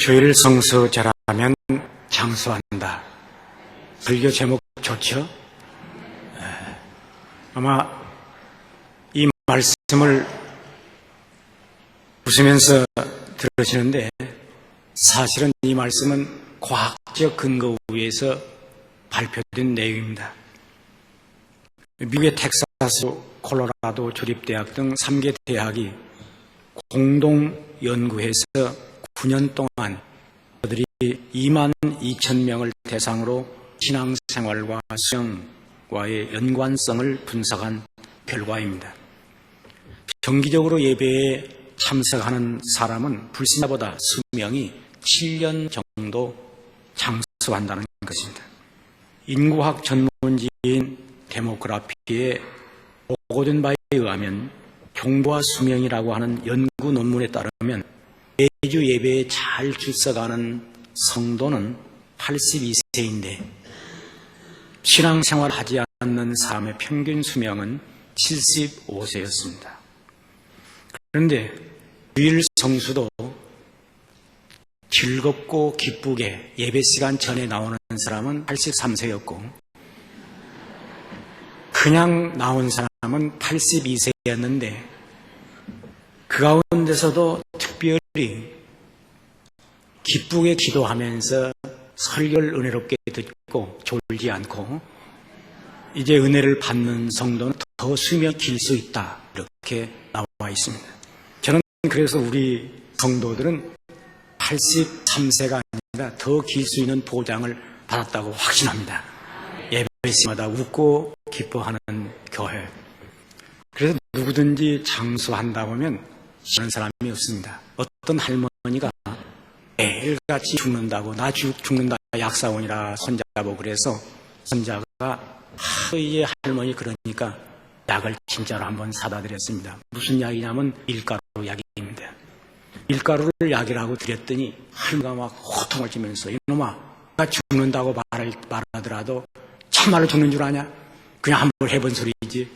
주일 성수 잘하면 장수한다. 불교 제목 좋죠? 아마 이 말씀을 웃으면서 들으시는데 사실은 이 말씀은 과학적 근거 위에서 발표된 내용입니다. 미국의 텍사스, 콜로라도 주립대학 등 3개 대학이 공동 연구해서 9년 동안 그들이 2만 2천 명을 대상으로 신앙생활과 수영과의 연관성을 분석한 결과입니다. 정기적으로 예배에 참석하는 사람은 불신자보다 수명이 7년 정도 장수한다는 것입니다. 인구학 전문지인 데모그래피에 보고된 바에 의하면 경보와 수명이라고 하는 연구 논문에 따르면 매주 예배에 잘 출석하는 성도는 82세인데 신앙생활을 하지 않는 사람의 평균 수명은 75세였습니다. 그런데 주일 성수도 즐겁고 기쁘게 예배 시간 전에 나오는 사람은 83세였고 그냥 나온 사람은 82세였는데 그 가운데서도 특별히 기쁘게 기도하면서 설교를 은혜롭게 듣고 졸지 않고 이제 은혜를 받는 성도는 더 수명이 길 수 있다 이렇게 나와 있습니다. 저는 그래서 우리 성도들은 83세가 아니라 더 길 수 있는 보장을 받았다고 확신합니다. 예배시마다 웃고 기뻐하는 교회. 그래서 누구든지 장수한다 보면 싫은 사람이 없습니다. 어떤 할머니가 매일같이 죽는다고 나 죽는다 약사원이라 손자고 그래서 손자가 이제 할머니 그러니까 약을 진짜로 한번 사다 드렸습니다. 무슨 약이냐면 밀가루 약입니다. 밀가루를 약이라고 드렸더니 할머니가 막 호통을 치면서 이놈아 나 죽는다고 말하더라도 참말로 죽는 줄 아냐? 그냥 한번 해본 소리지.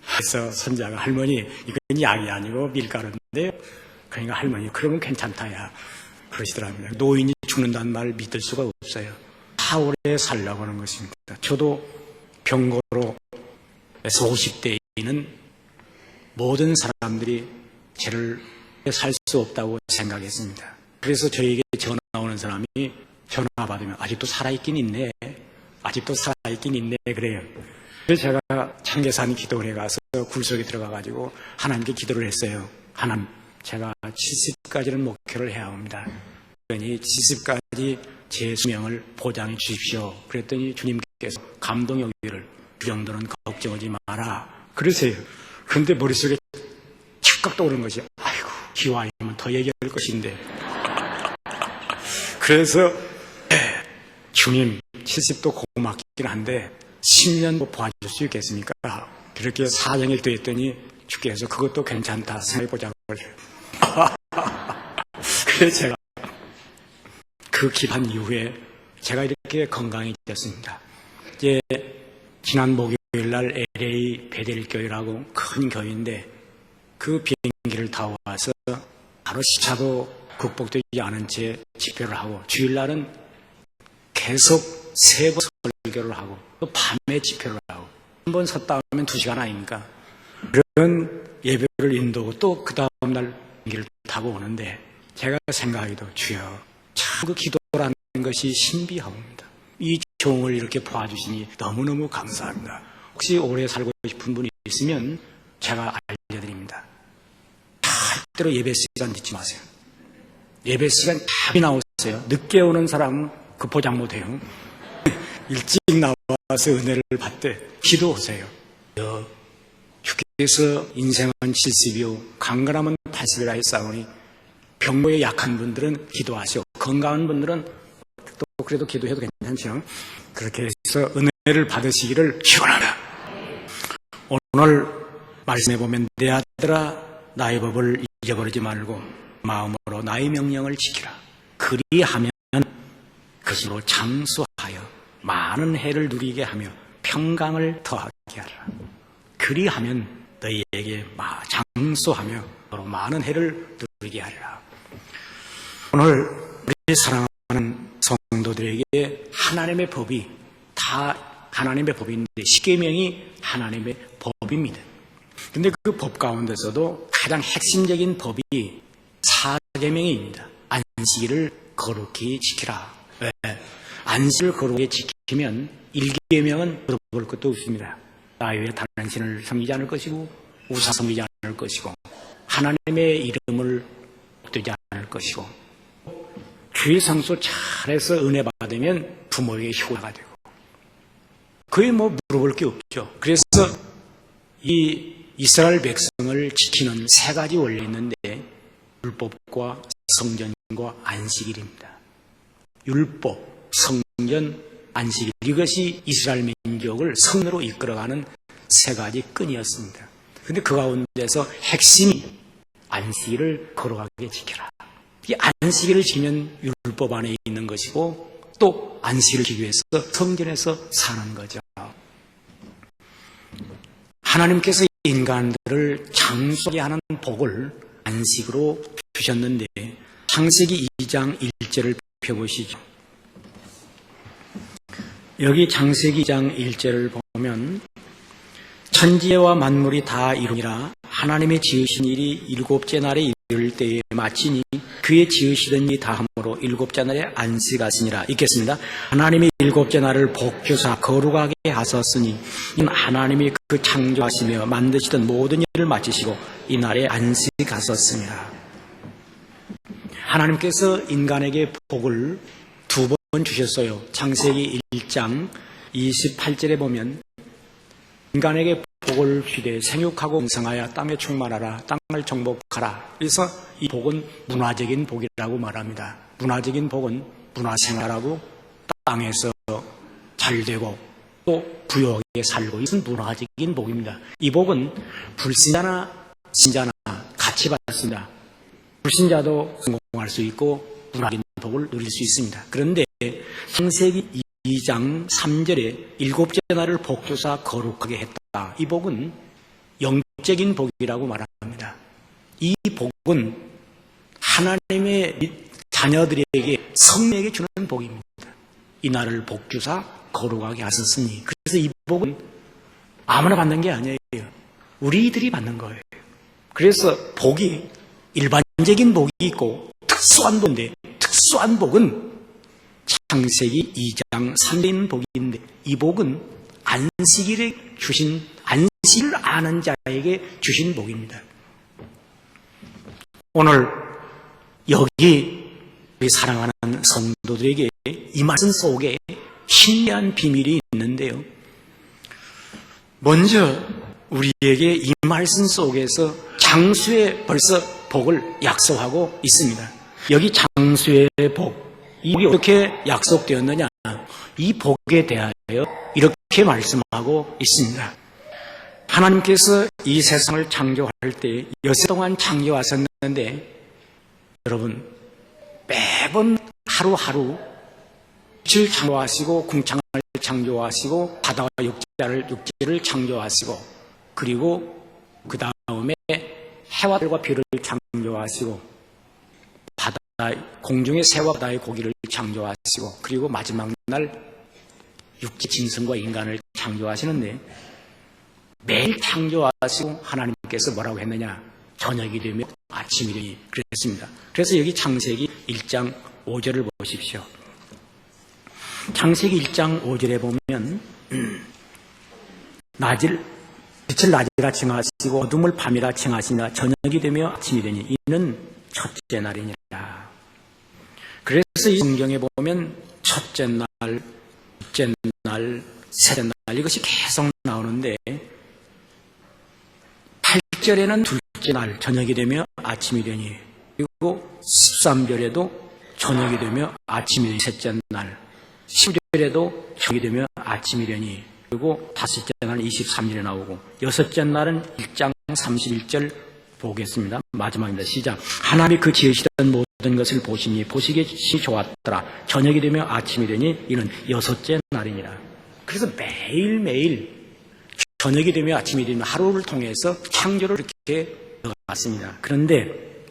그래서 손자가 할머니 이건 약이 아니고 밀가루인데 그러니까 할머니 그러면 괜찮다야 그러시더랍니다. 노인이 죽는다는 말을 믿을 수가 없어요. 다 오래 살라고 하는 것입니다. 저도 병고로 50대에는 모든 사람들이 저를 살 수 없다고 생각했습니다. 그래서 저에게 전화 오는 사람이 전화 받으면 아직도 살아있긴 있네. 아직도 살아있긴 있네 그래요. 그래서 제가 청계산 기도원에 가서 굴속에 들어가가지고 하나님께 기도를 했어요. 하나님 제가 70까지는 목표를 해야 합니다. 그러니 70까지 제 수명을 보장해 주십시오. 그랬더니 주님께서 감동 여기를 그 정도는 걱정하지 마라 그러세요. 그런데 머릿속에 착각 떠오르는 것이 아이고 기왕이면 더 얘기할 것인데 그래서 주님 70도 고맙긴 한데 10년 봐줄 수 있겠습니까? 그렇게 사정을 했더니 주께서 그것도 괜찮다 생각해보자고 그래서 제가 그 기간 이후에 제가 이렇게 건강해졌습니다. 이제 지난 목요일 날 LA 베델교회라고 큰 교회인데 그 비행기를 타고 와서 바로 시차도 극복되지 않은 채 집회를 하고 주일날은 계속 3번 설교를 하고 또 밤에 집회를 하고 한 번 섰다 하면 2시간 아닙니까? 그런 예배를 인도하고 또 그 다음날 비행기를 타고 오는데 제가 생각하기도 주여 참 그 기도라는 것이 신비합니다. 이 종을 이렇게 봐주시니 너무너무 감사합니다. 혹시 오래 살고 싶은 분이 있으면 제가 알려드립니다. 절대로 예배 시간 늦지 마세요. 예배 시간 답이 나오세요. 늦게 오는 사람은 그 보장 못해요. 일찍 나와서 은혜를 받되 기도하세요. 주께서 인생은 70이요 강건함은 80이라 했사오니 병고에 약한 분들은 기도하시오. 건강한 분들은 또 그래도 기도해도 괜찮죠. 그렇게 해서 은혜를 받으시기를 축원합니다. 오늘 말씀해 보면 내 아들아 나의 법을 잊어버리지 말고 마음으로 나의 명령을 지키라. 그리하면 그것으로 장수하여 많은 해를 누리게 하며 평강을 더하게 하리라. 그리하면 너희에게 장수하며 많은 해를 누리게 하리라. 오늘 사랑하는 성도들에게 하나님의 법이 다 하나님의 법인데 십계명이 하나님의 법입니다. 근데 그 법 가운데서도 가장 핵심적인 법이 사계명입니다. 안식일을 거룩히 지키라. 왜? 안식일을 거룩히 지키면 일계명은 물어볼 것도 없습니다. 나 외에 다른 신을 섬기지 않을 것이고 우상 섬기지 않을 것이고 하나님의 이름을 얻지 않을 것이고 주의 상소 잘해서 은혜 받으면 부모에게 효자가 되고 그에 뭐 물어볼 게 없죠. 그래서 이 이스라엘 백성을 지키는 세 가지 원리 있는데 율법과 성전과 안식일입니다. 율법, 성전, 안식일 이것이 이스라엘 민족을 성으로 이끌어가는 세 가지 끈이었습니다. 그런데 그 가운데서 핵심이 안식일을 거룩하게 지켜라. 이 안식일을 지키면 율법 안에 있는 것이고 또 안식일을 지키기 위해서 성전에서 사는 거죠. 하나님께서 인간들을 장수하게 하는 복을 안식으로 주셨는데 창세기 2장 1절을 펴보시죠. 여기 창세기 2장 1절을 보면 천지와 만물이 다 이루니라 하나님의 지으신 일이 일곱째 날에 이를 때에 마치니 그의 지으시던 일이 다함으로 일곱째 날에 안식하시니라. 읽겠습니다. 하나님이 일곱째 날을 복주사 거룩하게 하셨으니 이는 하나님이 그 창조하시며 만드시던 모든 일을 마치시고 이 날에 안식하셨습니다. 하나님께서 인간에게 복을 두 번 주셨어요. 창세기 1장 28절에 보면 인간에게 복을 주되 생육하고 풍성하여 땅에 충만하라 땅을 정복하라. 그래서 이 복은 문화적인 복이라고 말합니다. 문화적인 복은 문화생활하고 땅에서 잘되고 또 부유하게 살고 이것은 문화적인 복입니다. 이 복은 불신자나 신자나 같이 받습니다. 불신자도 성공할 수 있고 문화적인 복을 누릴 수 있습니다. 그런데 창세기 2장 3절에 일곱째 날을 복주사 거룩하게 했다. 이 복은 영적인 복이라고 말합니다. 이 복은 하나님의 자녀들에게 성령에게 주는 복입니다. 이 날을 복주사 거룩하게 하셨으니 그래서 이 복은 아무나 받는 게 아니에요. 우리들이 받는 거예요. 그래서 복이 일반적인 복이 있고 특수한 복인데 특수한 복은 창세기 2장 3절 복인데 이 복은 안식일에 주신 안식일을 아는 자에게 주신 복입니다. 오늘 여기 우리 사랑하는 성도들에게 이 말씀 속에 신비한 비밀이 있는데요. 먼저 우리에게 이 말씀 속에서 장수의 벌써 복을 약속하고 있습니다. 여기 장수의 복, 이 복이 어떻게 약속되었느냐? 이 복에 대하여 이렇게 말씀하고 있습니다. 하나님께서 이 세상을 창조할 때 여세 동안 창조하셨는데 여러분 매번 하루하루 빛을 창조하시고 궁창을 창조하시고 바다와 육지를 창조하시고 그리고 그 다음에 해와 달과 별을 창조하시고 공중의 새와 바다의 고기를 창조하시고 그리고 마지막 날 육지 짐승과 인간을 창조하시는데 매일 창조하시고 하나님께서 뭐라고 했느냐? 저녁이 되면 아침이 되니 그랬습니다. 그래서 여기 창세기 1장 5절을 보십시오. 창세기 1장 5절에 보면 빛을 낮이라 칭하시고 어둠을 밤이라 칭하시나 저녁이 되며 아침이 되니 이는 첫째 날이니라. 그래서 이 성경에 보면 첫째 날, 둘째 날, 셋째 날 이것이 계속 나오는데 8절에는 둘째 날 저녁이 되며 아침이 되니 그리고 13절에도 저녁이 되며 아침이 되니 셋째 날 10절에도 저녁이 되며 아침이 되니 그리고 다섯째 날은 23절에 나오고 여섯째 날은 1장 31절 보겠습니다. 마지막입니다. 시작. 하나님이 그 지으시던 모든 것을 보시니 보시기시 좋았더라. 저녁이 되며 아침이 되니 이는 여섯째 날이니라. 그래서 매일매일 저녁이 되며 아침이 되며 하루를 통해서 창조를 이렇게 들어갔습니다. 그런데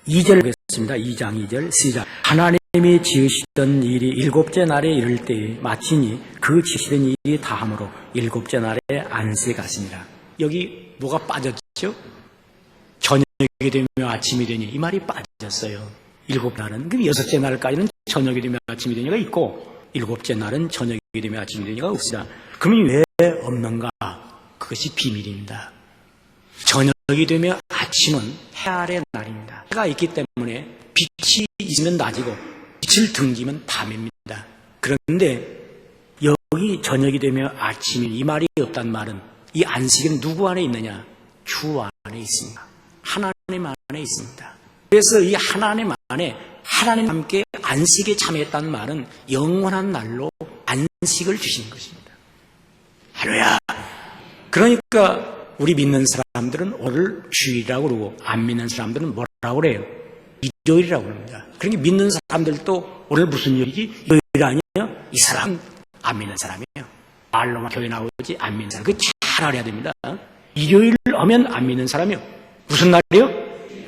2절 보겠습니다. 2장 2절 시작. 하나님이 지으시던 일이 일곱째 날에 이를 때에 마치니 그 지으시던 일이 다함으로 일곱째 날에 안식하시니라. 여기 뭐가 빠졌죠? 저녁이 되며 아침이 되니 이 말이 빠졌어요. 일곱 날은 그럼 여섯째 날까지는 저녁이 되며 아침이 되니가 있고 일곱째 날은 저녁이 되며 아침이 되니가 없으라. 그러면 왜 없는가? 그것이 비밀입니다. 저녁이 되며 아침은 해 아래 날입니다. 해가 있기 때문에 빛이 있으면 낮이고 빛을 등지면 밤입니다. 그런데 여기 저녁이 되며 아침이 이 말이 없단 말은 이 안식은 누구 안에 있느냐? 주 안에 있습니다. 하나님 안에 있습니다. 그래서 이 하나님 안에 하나님 함께 안식에 참여했다는 말은 영원한 날로 안식을 주시는 것입니다. 할렐루야. 그러니까 우리 믿는 사람들은 오늘 주일이라고 그러고 안 믿는 사람들은 뭐라고 그래요? 일요일이라고 그럽니다. 그러니까 믿는 사람들도 오늘 무슨 요일이지? 요일 아니에요? 이 사람 안 믿는 사람이에요. 말로만 교회 나오지 안 믿는 사람. 그거 잘 알아야 됩니다. 일요일 하면 안 믿는 사람이요. 무슨 날이요?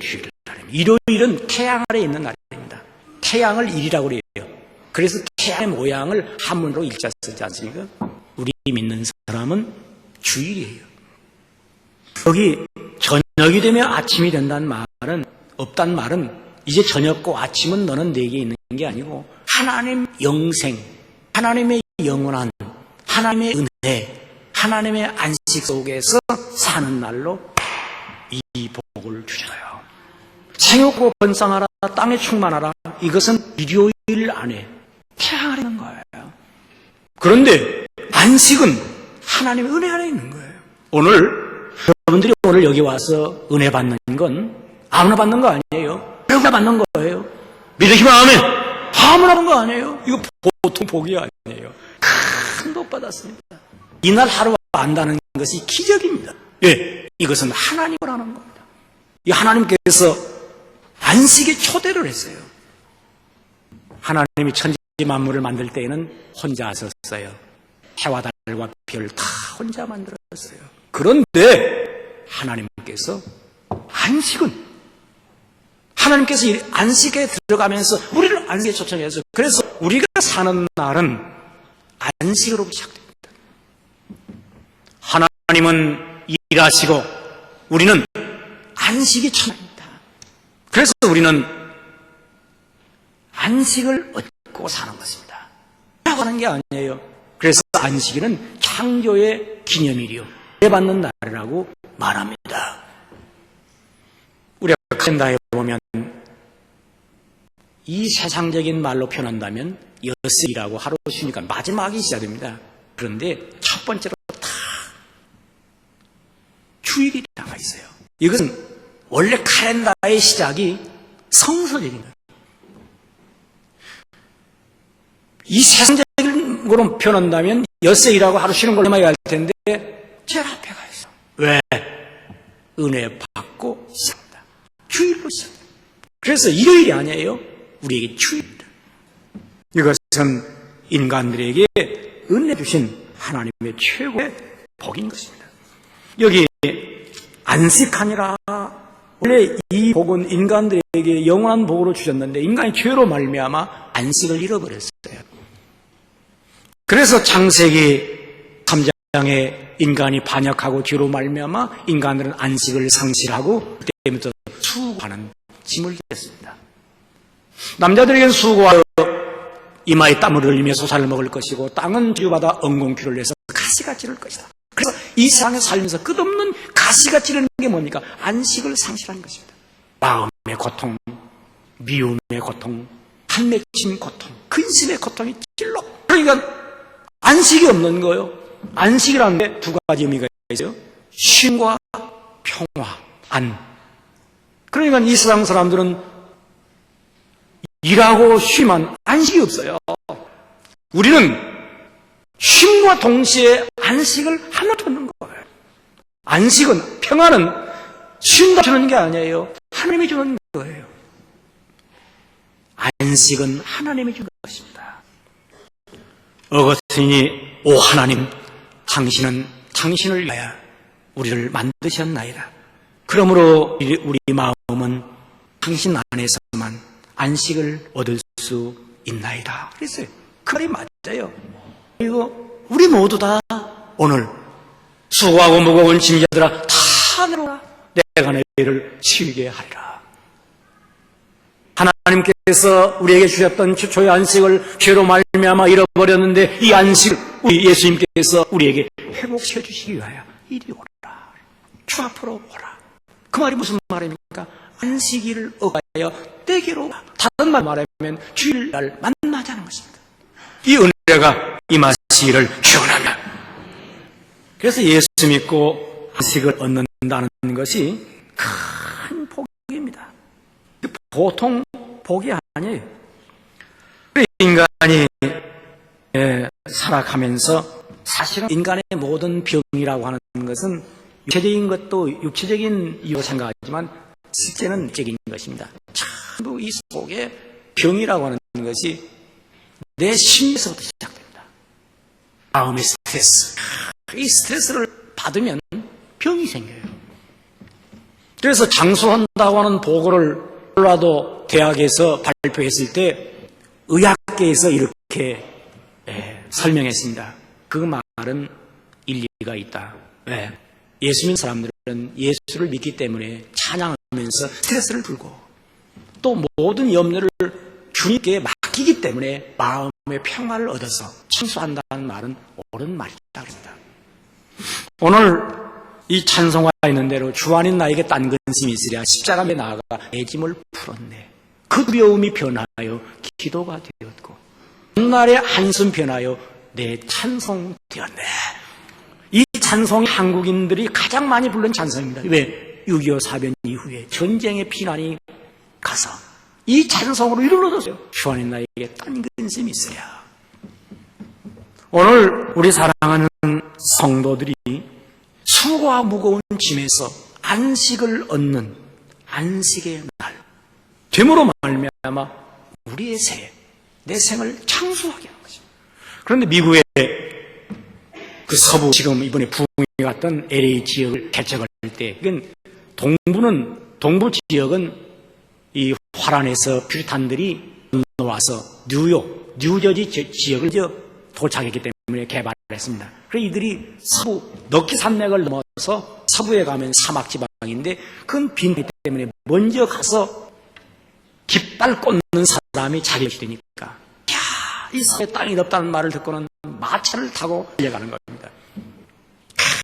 주일 날입니다. 일요일은 태양 아래 있는 날입니다. 태양을 일이라고 그래요. 그래서 태양의 모양을 한문으로 일자 쓰지 않습니까? 우리 믿는 사람은 주일이에요. 여기 저녁이 되면 아침이 된다는 말은 없단 말은 이제 저녁과 아침은 너는 내게 있는 게 아니고 하나님 영생, 하나님의 영원한 하나님의 은혜, 하나님의 안식 속에서 사는 날로 이 복을 주셔요. 생육고 번성하라, 땅에 충만하라. 이것은 일요일 안에 태양 아래 있는 거예요. 그런데 안식은 하나님의 은혜 안에 있는 거예요. 오늘 여러분들이 오늘 여기 와서 은혜 받는 건 아무나 받는 거 아니에요. 누가 받는 거예요. 믿으시면 아멘. 아무나 받는 거 아니에요. 이거 보통 복이 아니에요. 큰 복 받았습니다. 이날 하루 안다는 것이 기적입니다. 예, 이것은 하나님을 하는 겁니다. 이 하나님께서 안식에 초대를 했어요. 하나님이 천지 만물을 만들 때에는 혼자 하셨어요. 해와 달과 별 다 혼자 만들었어요. 그런데 하나님께서 하나님께서 안식에 들어가면서 우리를 안식에 초청해서 그래서 우리가 사는 날은 안식으로 시작됩니다. 하나님은 일하시고 우리는 안식이 천합니다. 그래서 우리는 안식을 얻고 사는 것입니다. 라고 하는 게 아니에요. 그래서 안식일은 창조의 기념일이요. 받는 날이라고 말합니다. 우리가 칸다에 보면 이 세상적인 말로 표현한다면 여슬이라고 하루 쉬니까 마지막이 시작됩니다. 그런데 첫 번째로 다 주일이 나가 있어요. 이것은 원래 칼렌다의 시작이 성서적인 거예요. 이 세상적인 거로 표현한다면 엿새일하고 하루 쉬는 걸로 말해야 할 텐데 제일 앞에 가 있어. 왜? 은혜 받고 시작합니다. 주일로 시작합니다. 그래서 일요일이 아니에요. 우리에게 주일입니다. 이것은 인간들에게 은혜 주신 하나님의 최고의 복인 것입니다. 여기 안식하니라. 원래 이 복은 인간들에게 영원한 복으로 주셨는데 인간이 죄로 말미암아 안식을 잃어버렸어요. 그래서 창세기 3장에 인간이 반역하고 죄로 말미암아 인간들은 안식을 상실하고 그때부터 수고하는 짐을 졌습니다. 남자들에게는 수고하여 이마에 땀을 흘리며 소사를 먹을 것이고 땅은 치유받아 엉겅퀴를 내서 가시가 찌를 것이다. 그래서 이 세상에 살면서 끝없는 가시가 찌르는 게 뭡니까? 안식을 상실한 것입니다. 마음의 고통, 미움의 고통, 한맺힌 고통, 근심의 고통이 찔러. 그러니까 안식이 없는 거예요. 안식이라는 게 두 가지 의미가 있어요. 쉼과 평화, 안. 그러니까 이 세상 사람들은 일하고 쉬만 안식이 없어요. 우리는 쉼과 동시에 안식을 하나 주는 거예요. 안식은, 평화는 쉼과 주는 게 아니에요. 하나님이 주는 거예요. 안식은 하나님이 주는 것입니다. 어거스틴이 오 하나님, 당신은 당신을 위하여 우리를 만드셨나이다. 그러므로 우리 마음은 당신 안에서만 안식을 얻을 수 있나이다 그랬어요. 그 말이 맞아요. 그리고 우리 모두 다 오늘 수고하고 무거운 짐자들아 다 내려오라. 내가 너희를 치유게 하리라. 하나님께서 우리에게 주셨던 주초의 안식을 죄로 말미암아 잃어버렸는데 이 안식을 우리 예수님께서 우리에게 회복시켜 주시기 위하여 이리 오라. 주 앞으로 오라. 그 말이 무슨 말입니까? 안식일을 어가여 내게로 오라. 다른 말 말하면 주일날 만나자는 것입니다. 이 은혜가 임하시기를 축원합니다. 그래서 예수 믿고 안식을 얻는다는 것이 큰 복입니다. 보통 복이 아니에요. 인간이 살아가면서 사실은 인간의 모든 병이라고 하는 것은 육체적인 것도 육체적인 이유로 생각하지만 실제는 영적인 것입니다. 전부 이 속에 병이라고 하는 것이 내 심리에서부터 시작됩니다. 마음의 스트레스. 이 스트레스를 받으면 병이 생겨요. 그래서 장수한다고 하는 보고를 콜로라도 대학에서 발표했을 때 의학계에서 이렇게 설명했습니다. 그 말은 일리가 있다. 왜? 예수 믿는 사람들은 예수를 믿기 때문에 찬양하면서 스트레스를 풀고 또 모든 염려를 주님께 맡기기 때문에 마음의 평화를 얻어서 청소한다는 말은 옳은 말이다. 오늘 이 찬송가 있는 대로 주 안인 나에게 딴 근심이 있으랴 십자가에 나아가 내 짐을 풀었네. 그 두려움이 변하여 기도가 되었고 훗날의 한숨 변하여 내 찬송 되었네. 이 찬송이 한국인들이 가장 많이 부른 찬송입니다. 왜? 6.25 사변 이후에 전쟁의 피난이 가서 이 찬송으로 이루어졌어요. 주 안인 나에게 딴 근심이 있어야. 오늘 우리 사랑하는 성도들이 수고와 무거운 짐에서 안식을 얻는 안식의 날 됨으로 말미암아 우리의 내 생을 창수하게 하는 것입니다. 그런데 미국의 그 서부 지금 이번에 부흥이 갔던 LA 지역을 개척할 때 이건 동부 지역은 이 화란에서 퓨리탄들이 건너와서 뉴저지 지역을 도착했기 때문에 개발했습니다. 그래서 이들이 서부 럭키 산맥을 넘어서 서부에 가면 사막 지방인데 그건 빈 때문에 먼저 가서 깃발 꽂는 사람이 자기가 되니까 이 서부에 땅이 없다는 말을 듣고는 마차를 타고 달려가는 겁니다.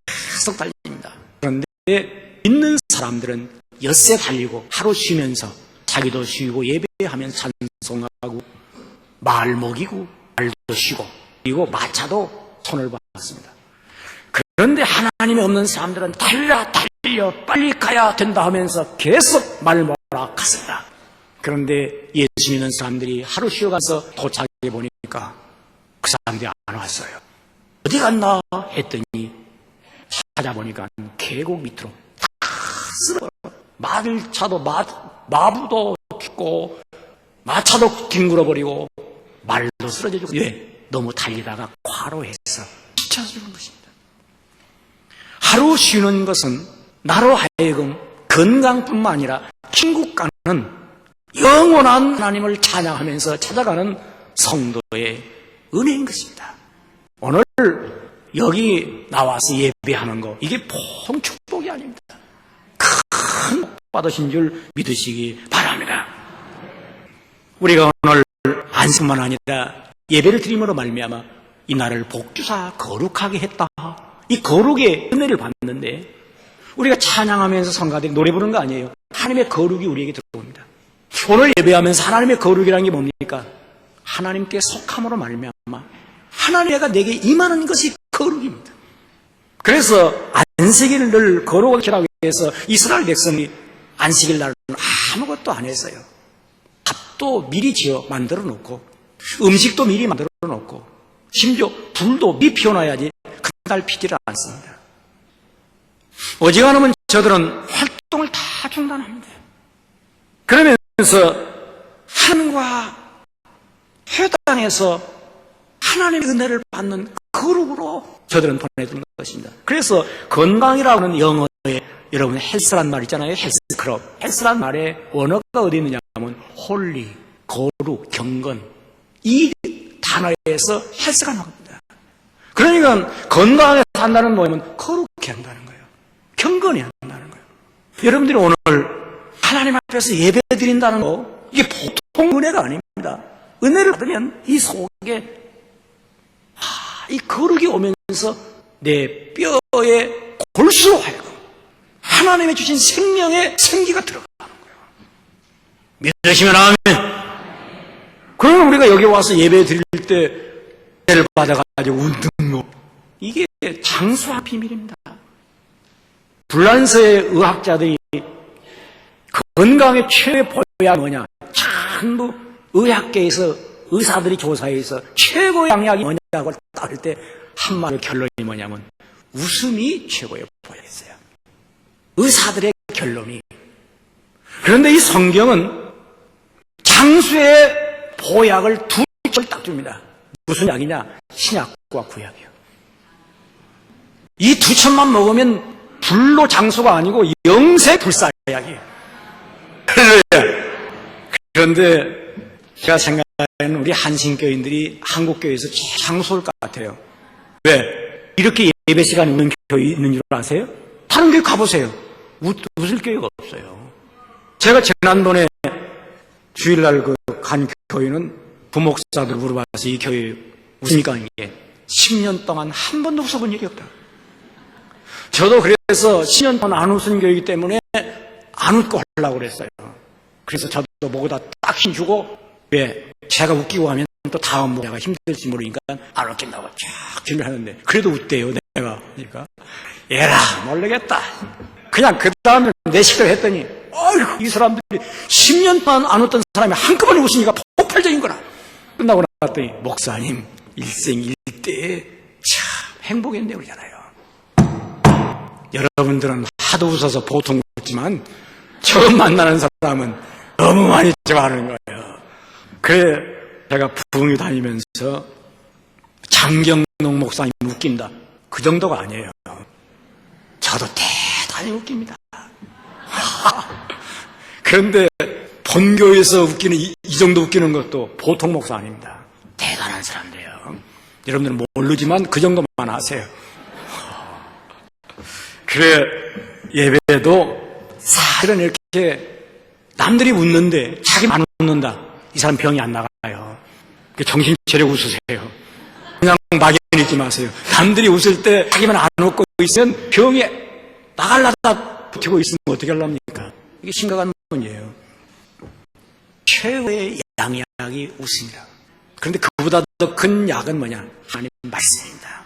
계속 달립니다. 그런데 믿는 사람들은 엿새 달리고 하루 쉬면서 자기도 쉬고 예배하면서 찬송하고 말 먹이고 말도 쉬고 그리고 마차도 손을 봤습니다. 그런데 하나님이 없는 사람들은 달려 빨리 가야 된다 하면서 계속 말 몰아 갔습니다. 그런데 예수 믿는 사람들이 하루 쉬어가서 도착해 보니까 그 사람들이 안 왔어요. 어디 갔나 했더니 찾아보니까 계곡 밑으로 다 쓸어버려. 말차도 마부도 죽고 마차도 뒹굴어버리고 말도 쓰러져주고 왜? 너무 달리다가 과로해서 지쳐 죽은 것입니다. 하루 쉬는 것은 나로 하여금 건강뿐만 아니라 천국 가는 영원한 하나님을 찬양하면서 찾아가는 성도의 은혜인 것입니다. 오늘 여기 나와서 예배하는 거 이게 보통 축복이 아닙니다. 큰 복 받으신 줄 믿으시기 바랍니다. 우리가 오늘 안식만 아니라 예배를 드림으로 말미암아 이 날을 복주사 거룩하게 했다. 이 거룩의 은혜를 받는데 우리가 찬양하면서 성가대로 노래 부르는 거 아니에요. 하나님의 거룩이 우리에게 들어옵니다. 오늘 예배하면서 하나님의 거룩이라는 게 뭡니까? 하나님께 속함으로 말미암아 하나님께가 내게 임하는 것이 거룩입니다. 그래서 안식일을 늘 거룩하게 하기 위해서 이스라엘 백성이 안식일 날은 아무것도 안 했어요. 밥도 미리 지어 만들어 놓고 음식도 미리 만들어 놓고 심지어 불도 미리 피워놔야지 그날 피지를 않습니다. 어지간하면 저들은 활동을 다 중단합니다. 그러면서 하나님과 회당에서 하나님의 은혜를 받는 거룩으로 저들은 보내주는 것입니다. 그래서 건강이라고 하는 영어의 여러분 헬스란 말 있잖아요. 헬스클럽. 헬스란 말의 원어가 어디 있느냐면 홀리, 거룩, 경건. 이 단어에서 헬스가 나옵니다. 그러니까 건강하게 산다는 뭐냐면 거룩해 한다는 거예요. 경건해 한다는 거예요. 여러분들이 오늘 하나님 앞에서 예배 드린다는 거, 이게 보통 은혜가 아닙니다. 은혜를 받으면 이 속에 이 거룩이 오면서 내 뼈에 골수로 하여금 하나님의 주신 생명의 생기가 들어가는 거예요. 믿으시면 아멘. 그러면 우리가 여기 와서 예배 드릴 때 은혜를 받아가지고 운동로, 이게 장수한 비밀입니다. 불란서의 의학자들이 건강의 최고의 보약이 뭐냐? 전부 의학계에서 의사들이 조사해서 최고의 양약이 뭐냐고 따를 때 한마디로 결론이 뭐냐면 웃음이 최고의 보약이었어요. 의사들의 결론이. 그런데 이 성경은 장수의 보약을 두 줄 딱 줍니다. 무슨 약이냐? 신약과 구약이요. 이 두 첩만 먹으면 불로 장수가 아니고 영세 불사약이에요. 그런데 제가 생각하는 우리 한신교인들이 한국교회에서 장수일 것 같아요. 왜? 이렇게 예배 시간이 있는 교회 있는 줄 아세요? 다른 교회 가보세요. 웃을 교회가 없어요. 제가 지난번에 주일날 간 교회는 부목사들 물어봐서 이 교회 웃으니까 이게 10년 동안 한 번도 웃어본 일이 없다. 저도 그래서 10년 동안 안 웃은 교회이기 때문에 안 웃고 하려고 그랬어요. 그래서 저도 목에다 딱 힘주고, 왜? 제가 웃기고 하면 또 다음 내가 힘들지 모르니까 안 웃긴다고 쫙 준비를 하는데, 그래도 웃대요, 내가. 그러니까, 에라, 모르겠다. 그냥 그 다음에 내식을 했더니, 어이구, 이 사람들이 10년 동안 안 웃던 사람이 한꺼번에 웃으니까 폭발적인 거라. 끝나고 나왔더니, 목사님, 일생일대에 참 행복했네, 그러잖아요. 여러분들은 하도 웃어서 보통 웃지만, 처음 만나는 사람은 너무 많이 좋아하는 거예요. 그래, 제가 부흥회 다니면서 장경농 목사님 웃긴다. 그 정도가 아니에요. 저도 대단히 웃깁니다. 그런데 본교에서 웃기는 이 정도 웃기는 것도 보통 목사 아닙니다. 대단한 사람들이에요. 여러분들은 모르지만 그 정도만 아세요. 그래, 예배도 사실은 이렇게 남들이 웃는데 자기만 안 웃는다. 이 사람 병이 안 나가요. 정신 차려 웃으세요. 그냥 막연히 있지 마세요. 남들이 웃을 때 자기만 안 웃고 있으면 병이 나가려다 버티고 있으면 어떻게 하렵니까? 이게 심각한 문제예요. 최고의 양약이 웃음이라. 그런데 그보다 더 큰 약은 뭐냐? 하나님 말씀입니다.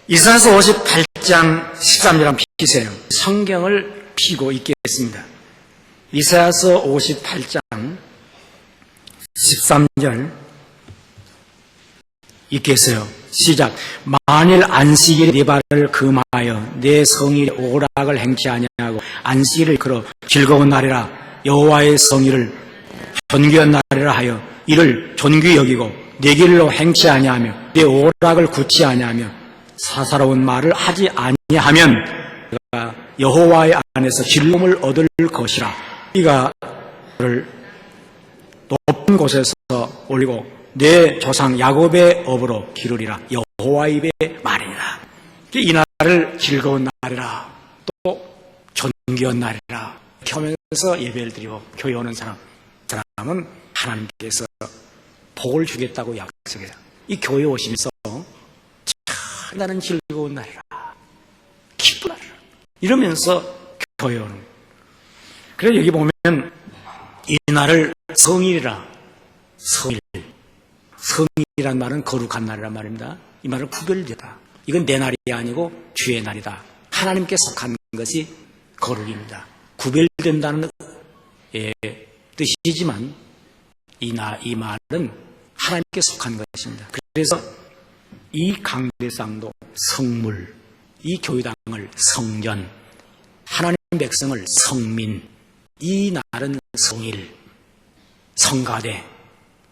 이사야서 58장 13절 한번 피세요. 성경을 피고 읽겠습니다. 이사야서 58장 13절 읽겠어요. 시작. 만일 안식일에 네 발을 금하여 내 성일에 오락을 행치 아니하고 안식일을 걸어 즐거운 날이라 여호와의 성일을 존귀한 날이라 하여 이를 존귀 여기고 내 길로 행치 아니하며 내 오락을 굳지 아니하며 사사로운 말을 하지 아니하면 내가 여호와의 안에서 즐거움을 얻을 것이라. 이가 그를 높은 곳에서 올리고 내 조상 야곱의 업으로 기르리라. 여호와의 입의 말이라. 이 날을 즐거운 날이라, 또 존귀한 날이라 이렇게 하면서 예배를 드리고 교회 오는 사람은 하나님께서 복을 주겠다고 약속해요. 이 교회 오시면서 나는 즐거운 날이라, 기쁜 날이라 이러면서 교회 오는 거예요. 그래서 여기 보면 이 날을 성일이라. 성일이란 말은 거룩한 날이란 말입니다. 이 말은 구별되다. 이건 내 날이 아니고 주의 날이다. 하나님께 속한 것이 거룩입니다. 구별된다는 뜻이지만 이 말은 하나님께 속한 것입니다. 그래서 이 강대상도 성물, 이 교회당을 성전, 하나님 백성을 성민, 이 날은 성일, 성가대,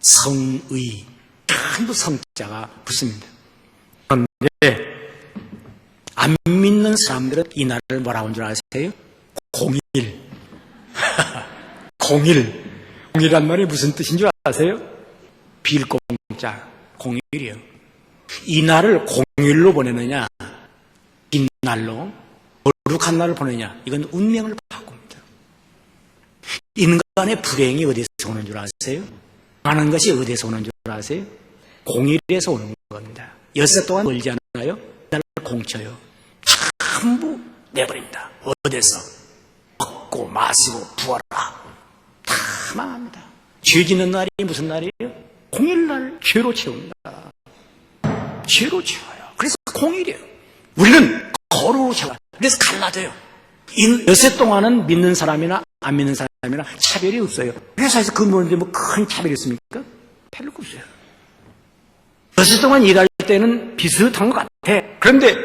성의, 전부 성자가 붙습니다. 그런데 안 믿는 사람들은 이날을 뭐라고 하는 줄 아세요? 공일. 공일. 공일이란 말이 무슨 뜻인 줄 아세요? 빌공자. 공일이요. 이날을 공일로 보내느냐, 빈날로, 거룩한 날을 보내느냐, 이건 운명을 바꿉니다. 인간의 불행이 어디서 오는 줄 아세요? 하는 것이 어디서 오는 줄 아세요? 공일에서 오는 겁니다. 엿새 동안 멀지 않아요? 날 공쳐요. 전부 내버립니다. 어디서? 먹고 마시고 부어라. 다 망합니다. 죄 짓는 날이 무슨 날이에요? 공일날 죄로 채운다. 죄로 채워요. 그래서 공일이에요. 우리는 거로 채워요. 그래서 갈라져요. 엿새 동안은 믿는 사람이나 안 믿는 사람이나 차별이 없어요. 회사에서 근무하는데 뭐 큰 차별이 있습니까? 별로 없어요. 엿새 동안 일할 때는 비슷한 것 같아. 그런데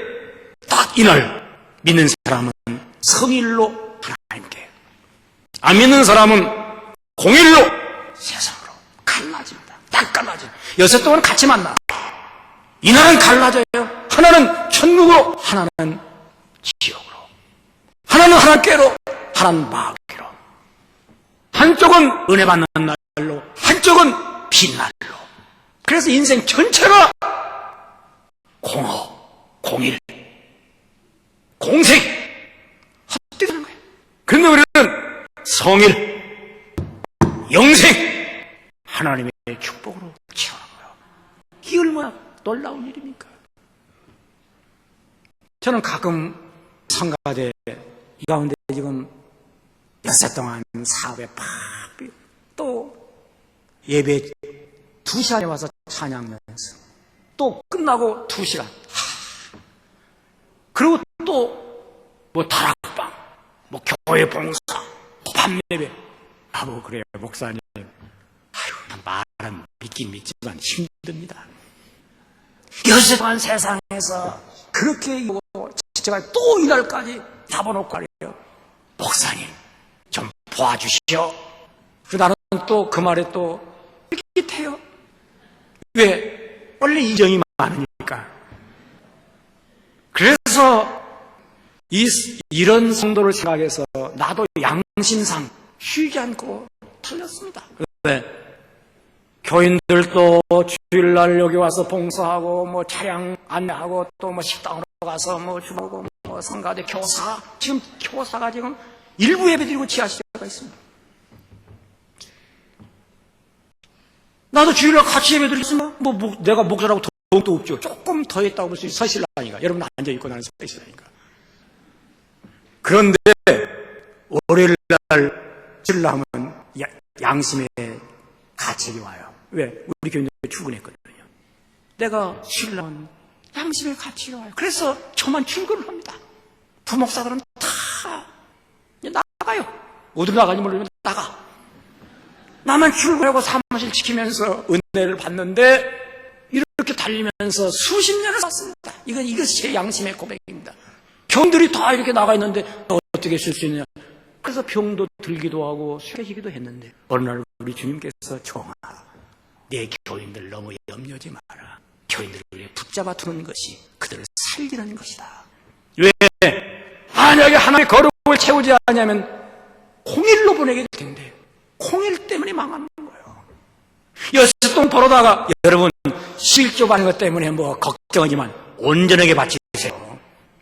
딱 이날 믿는 사람은 성일로 하나님께, 안 믿는 사람은 공일로 세상으로 갈라집니다. 딱 갈라져요. 엿새 동안 같이 만나. 이날은 갈라져요. 하나는 천국으로, 하나는 지옥으로. 하나는 하나님께로, 하나는 마귀로. 한쪽은 은혜 받는 날로, 한쪽은 빛날로. 그래서 인생 전체가 공허, 공일, 공생, 헛되는 거예요. 그런데 우리는 성일, 영생, 하나님의 축복으로 채우는 거예요. 이게 얼마나 놀라운 일입니까? 저는 가끔 성가대 이 가운데 지금 엿새 동안 사업에 팍 또 예배 2시간에 와서 찬양 연습, 또 끝나고 2시간, 그리고 또 뭐 다락방, 뭐 교회 봉사, 밤 예배. 뭐 그래요 목사님. 말은 믿긴 믿지만 힘듭니다. 엿새 동안 세상에서 그렇게 제가 또 이날까지 잡아놓고 가래요. 목사님 좀 도와주시오. 나는 또 그 말에 또 쫄깃해요. 왜? 원래 이정이 많으니까. 그래서 이런 성도를 생각해서 나도 양심상 쉬지 않고 틀렸습니다. 왜? 교인들도 주일날 여기 와서 봉사하고 뭐 차량 안내하고 또 뭐 식당으로 가서 뭐 주하고 뭐 성가대 교사, 지금 교사가 지금 일부 예배드리고 지하실에가 있습니다. 나도 주일날 같이 예배드리겠습니다. 내가 목사라고 돈도 없죠. 조금 더 했다고 볼 수 있어요. 서실라니까. 여러분 앉아있고 나는 서실라니까. 그런데 월요일날 주일날 하면 양심의 가책이 와요. 왜? 우리 교인들 출근했거든요. 내가 주일날 양심의 가책이 와요. 그래서 저만 출근을 합니다. 부목사들은 다 나가요. 어디로 나가는지 모르면 나가. 나만 출근하고 사무실 지키면서 은혜를 받는데 이렇게 달리면서 수십 년을 살았습니다. 이것이 제 양심의 고백입니다. 병들이 다 이렇게 나가 있는데 어떻게 쓸 수 있느냐. 그래서 병도 들기도 하고 쇠해지기도 했는데 어느 날 우리 주님께서 정아, 내 교인들 너무 염려하지 마라. 교인들을 위해 붙잡아 두는 것이 그들을 살리는 것이다. 왜? 만약에 하나님의 거룩을 채우지 않으면 홍일로 보내게 될 텐데 홍일 때문에 망하는 거예요. 엿새 동안 벌어다가 여러분 실조 받는 것 때문에 뭐 걱정하지만 온전하게 바치세요.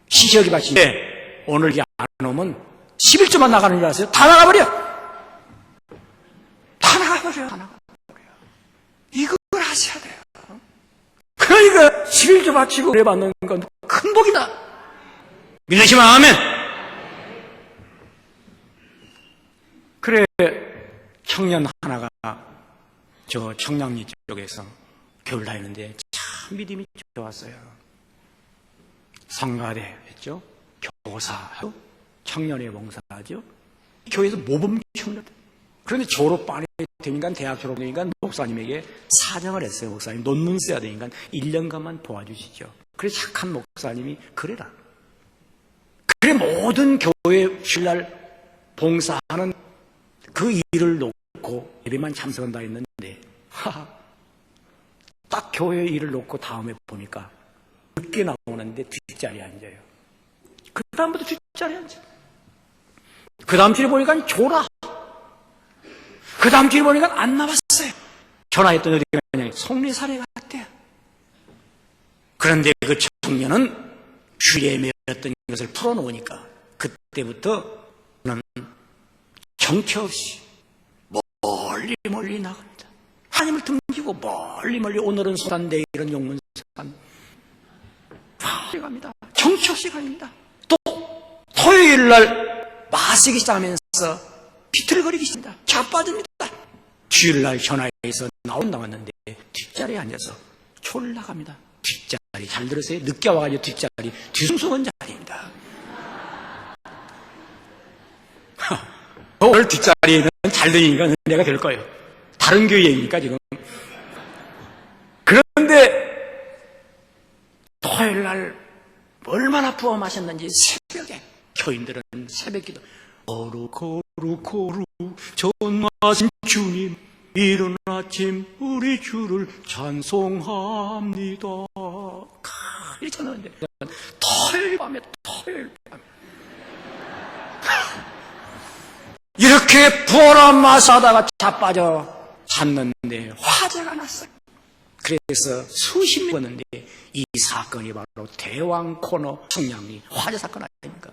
시시하게 바치는데 오늘 안 오면 11조만 나가는 줄 아세요? 다 나가버려. 다 나가버려. 이걸 하셔야 돼요. 그러니까 11조 바치고 은혜 받는 건 큰 복이다. 믿으시면 아멘. 그래 청년 하나가 저 청량리 쪽에서 교회를 다니는데 참 믿음이 좋았어요. 성가대 했죠. 교사하고 청년의 봉사하죠. 교회에서 모범 청년. 그런데 졸업반이 되니까 대학 졸업되니까 목사님에게 사정을 했어요. 목사님 논문 써야 되니까 1년간만 도와주시죠. 그래서 착한 목사님이 그래라. 그래 모든 교회 주일날 봉사하는 그 일을 놓고 예배만 참석한다 했는데 딱 교회 일을 놓고 다음에 보니까 늦게 나오는데 뒷자리에 앉아요. 그 다음부터 뒷자리에 앉아. 그 다음 주에 보니까 졸아. 그 다음 주에 보니까 안 나왔어요. 전화했더니 어디가 그냥 속리사례 같대요. 그런데 그 청년은 주일에 매였던 것을 풀어놓으니까 그때부터 저는 정처 없이 멀리 멀리 나갑니다. 하나님을 등지고 멀리 멀리 오늘은 소산 내일은 용문산 멀리 갑니다. 정처 없이 갑니다. 또 토요일 날 마시기 시작하면서 비틀거리기 시작합니다. 자빠집니다. 주일날 전화해서 나왔는데 뒷자리에 앉아서 졸라갑니다. 뒷자리 잘 들으세요. 늦게 와가지고 뒷자리 뒤숭숭한 자리입니다. 오늘 뒷자리는 잘 들으니까 은혜가 될 거예요. 다른 교회이니까 지금. 그런데 토요일날 얼마나 부험하셨는지 새벽에 교인들은 새벽기도 거룩 전하신 주님 이른 아침 우리 주를 찬송합니다. 이렇게 하는데 토요일 밤에 이렇게 부어라 마사다가 자빠져 잤는데 화재가 났어요. 그래서 수십 명 왔는데 이 사건이 바로 대왕 코너 성냥리 화재 사건 아닙니까?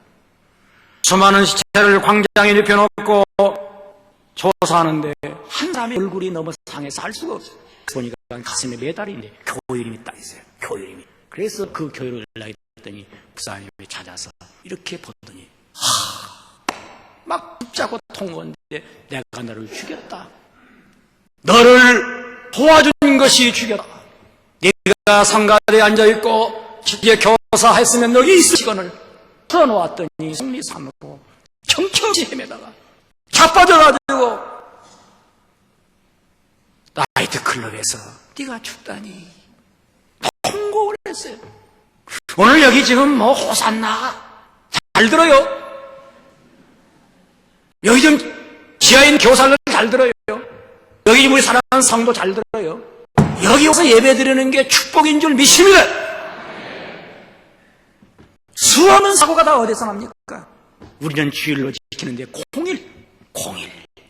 수많은 시체를 광장에 눕혀놓고 조사하는데 한 사람의 얼굴이 너무 상해서 알 수가 없어요. 보니까 가슴에 메달인데 교회 이름이 딱 있어요. 교회 이름이. 그래서 그 교회로 연락했더니 부사님이 찾아서 이렇게 보더니 막 붙잡고 통보했는데 내가 너를 죽였다. 너를 도와준 것이 죽였다. 네가 상가대에 앉아있고 집에 교사했으면 여기 있을 시간을 풀어놓았더니 승리산으로 정처없이 헤매다가 자빠져가지고 나이트클럽에서 네가 죽다니 통곡을 했어요. 오늘 여기 지금 뭐 호산나 잘 들어요. 여기 좀 지하에 있는 교사들 잘 들어요. 여기 우리 사랑하는 성도 잘 들어요. 여기 와서 예배 드리는 게 축복인 줄 믿습니다. 수많은 사고가 다 어디서 납니까? 우리는 주일로 지키는데 공일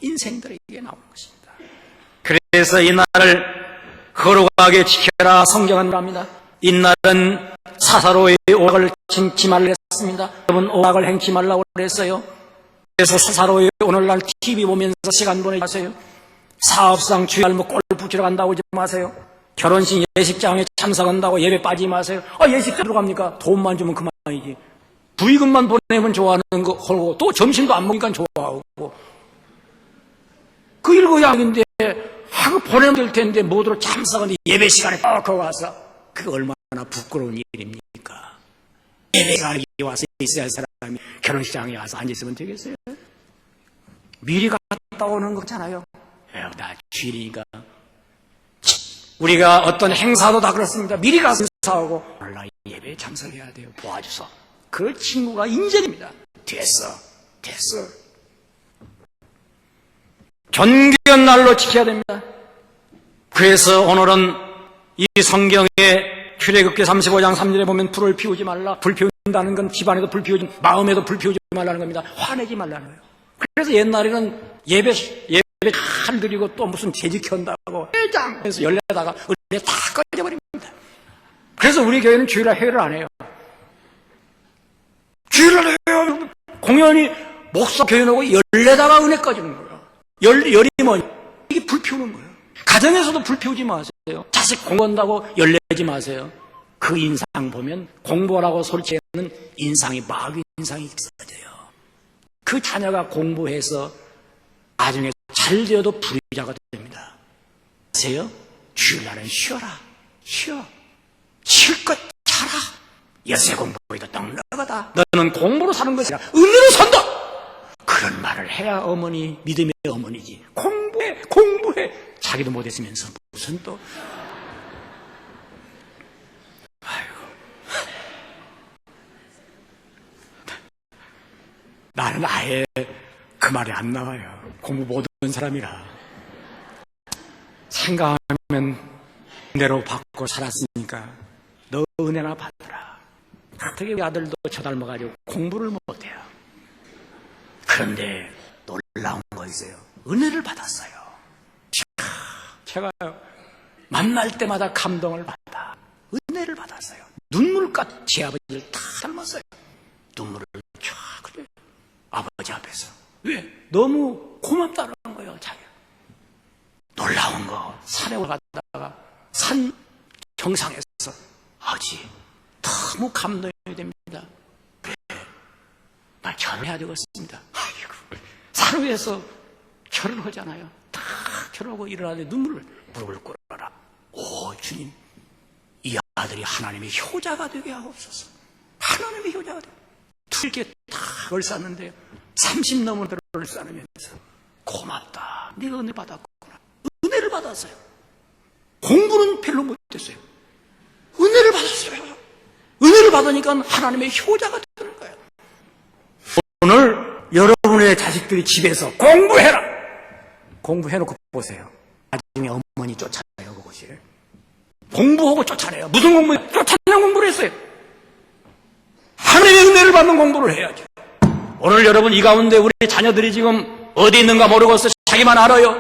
인생들에게 나오는 것입니다. 그래서 이 날을 거룩하게 지켜라 성경은 합니다. 이 날은 사사로이 오락을 행치 말라 했습니다. 여러분 오락을 행치 말라고 그랬어요. 그래서 사사로이 오늘날 TV 보면서 시간 보내지 마세요. 사업상 주일 뭐 골프 치러 간다고 하지 마세요. 결혼식 예식장에 참석한다고 예배 빠지지 마세요. 예식장 들어갑니까? 돈만 주면 그만이지. 부의금만 보내면 좋아하는 거 하고 또 점심도 안 먹으니까 좋아하고 그 일거양인데 하고 보내면 될 텐데 모두로 참석하는데 예배 시간에 거 와서 그게 얼마나 부끄러운 일입니까? 예배 시간에 와서 있어야 할 사람이 결혼식장에 와서 앉아있으면 되겠어요? 미리 갔다 오는 거잖아요. 나 주일이니까 우리가 어떤 행사도 다 그렇습니다. 미리 가서 행사하고 온라인 예배에 참석해야 돼요. 도와줘서. 그 친구가 인정입니다. 됐어. 존귀한 날로 지켜야 됩니다. 그래서 오늘은 이 성경의 출애굽기 35장 3절에 보면 불을 피우지 말라. 불 피운다는 건 집안에도 불 피우지 마음에도 불 피우지 말라는 겁니다. 화내지 말라는 거예요. 그래서 옛날에는 예배 잘 드리고 또 무슨 재직한다고 회장에서 열려다가 은혜 다 꺼져버립니다. 그래서 우리 교회는 주일날 회의를 안 해요. 주일날 해요. 공연히 목사 교인하고 열려다가 은혜 꺼지는 거예요. 열이 뭐냐? 이게 불 피우는 거예요. 가정에서도 불 피우지 마세요. 자식 공부한다고 열내지 마세요. 그 인상 보면 공부하라고 소리치는 인상이 마귀 인상이 있어져요. 그 자녀가 공부해서 나중에 잘 되어도 불의자가 됩니다. 아세요? 주일날은 쉬어라. 실컷 자라. 여세 공부에도 떡락하다. 너는 공부로 사는 것이 아니라 은혜로 산다. 그런 말을 해야 어머니 믿음의 어머니지. 공부해. 자기도 못했으면서 무슨 또. 아이고. 나는 아예 그 말이 안 나와요. 공부 못한 사람이라. 생각하면 은혜로 받고 살았으니까 너 은혜나 받으라. 어떻게 우리 아들도 저 닮아가지고 공부를 못해요. 그런데 놀라운 거 있어요. 은혜를 받았어요. 제가 만날 때마다 감동을 받아. 은혜를 받았어요. 눈물같이 제 아버지를 다 닮았어요. 눈물을 쫙 흘려요. 아버지 앞에서. 왜? 너무 고맙다는 거예요, 자기가. 놀라운 거. 산에 올라가다가 산 정상에서 아버지 너무 감동이 됩니다. 그래, 날 절해야 되겠습니다. 아이고, 산 위에서 절을 하잖아요. 다 절하고 일어나는데 눈물을 무릎을 꿇어라. 오, 주님, 이 아들이 하나님의 효자가 되게 하옵소서. 하나님의 효자가 되게. 이렇게 다 걸쌌는데 30 넘은 배를 싸면서 고맙다. 네가 은혜 받았구나. 은혜를 받았어요. 공부는 별로 못했어요. 은혜를 받았어요. 은혜를 받으니까 하나님의 효자가 되는 거예요. 오늘 여러분의 자식들이 집에서 공부해라. 공부해놓고 보세요. 나중에 어머니 쫓아내요, 그것이. 공부하고 쫓아내요. 무슨 공부예요? 쫓아내는 공부를 했어요. 하나님의 은혜를 받는 공부를 해야죠. 오늘 여러분 이 가운데 우리 자녀들이 지금 어디 있는가 모르겠어. 자기만 알아요.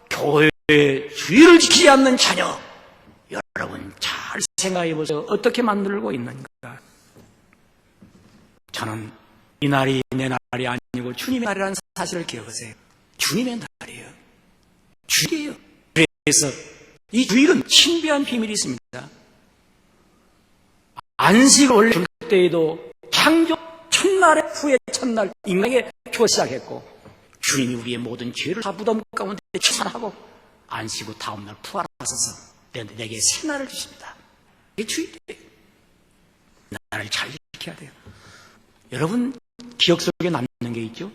교회의 주의를 지키지 않는 자녀. 여러분 잘 생각해 보세요. 어떻게 만들고 있는가. 저는 이 날이 내 날이 아니고 주님의 날이라는 사실을 기억하세요. 주님의 날이에요. 주일이에요. 그래서 이 주일은 신비한 비밀이 있습니다. 안식을 원래 줄 때에도 창조 첫날의 후에 첫날 인간에게 줘 시작했고 주님이 우리의 모든 죄를 다 무덤 가운데 처산하고 안식 후 다음날 부활하셔서 내게 새 날을 주십니다. 이게 주일이에요. 나를 잘 지켜야 돼요. 여러분 기억 속에 남는 게 있죠?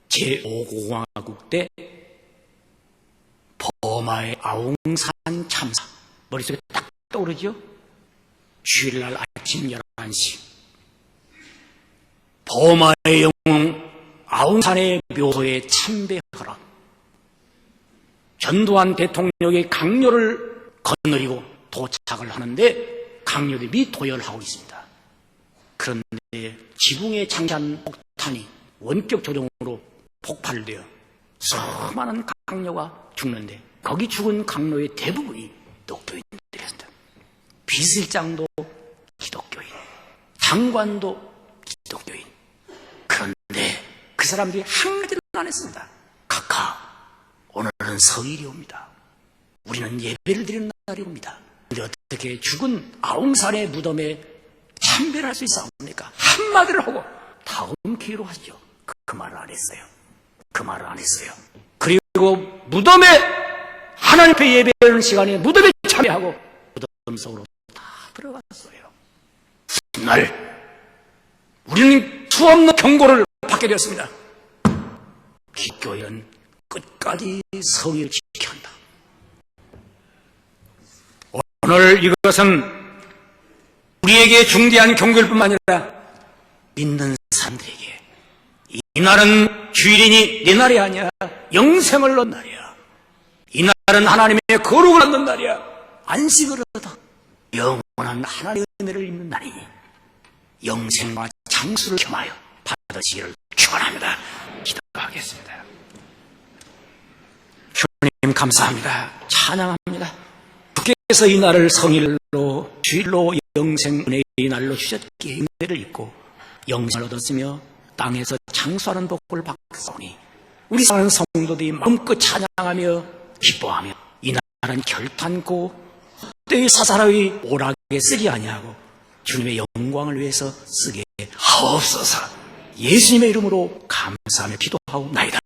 제5공화국 때 버마의 아웅산 참사 머릿속에 딱 떠오르죠? 주일날 아침 11시 버마의 영웅 아웅산의 묘소에 참배하라. 전두환 대통령의 강요를 거느리고 도착을 하는데 강요들이 도열하고 있습니다. 그런데 지붕에 장치한 폭탄이 원격 조종으로 폭발되어 수많은 강요가 죽는데 거기 죽은 강요의 대부분이 독도인들이었습니다. 비서실장도 기독교인, 장관도 기독교인. 그런데 그 사람들이 한 가지를 안 했습니다. 각하, 오늘은 성일이 옵니다. 우리는 예배를 드리는 날이 옵니다. 그런데 어떻게 죽은 아웅산의 무덤에 참배를 할 수 있사옵니까? 한마디를 하고 다음 기회로 하시죠. 그 말을 안 했어요. 그 말을 안 했어요. 그리고 무덤에 하나님 앞에 예배하는 시간에 무덤에 참여하고 무덤 속으로 다 들어갔어요. 그날 우리는 수없는 경고를 받게 되었습니다. 기독교는 끝까지 성의를 지켜야 한다. 오늘 이것은 우리에게 중대한 경고일 뿐만 아니라 믿는 사람들에게 이 날은 주일이니 내 날이 아니야. 영생을 얻는 날이야. 이 날은 하나님의 거룩을 얻는 날이야. 안식을 얻어 영원한 하나님의 은혜를 입는 날이니 영생과 장수를 겸하여 받으시기를 축원합니다. 기도하겠습니다. 주님 감사합니다. 찬양합니다. 주께서 이 날을 성일로 주일로 영생 은혜의 날로 주셨기에 은혜를 입고 영생을 얻었으며 땅에서 장수하는 복을 받았으니 우리 사랑하는 성도들이 마음껏 찬양하며 기뻐하며 이 날은 결탄코 헛되이 사사로이 오락에 쓰지 아니하고 주님의 영광을 위해서 쓰게 하옵소서. 예수님의 이름으로 감사하며 기도하옵나이다.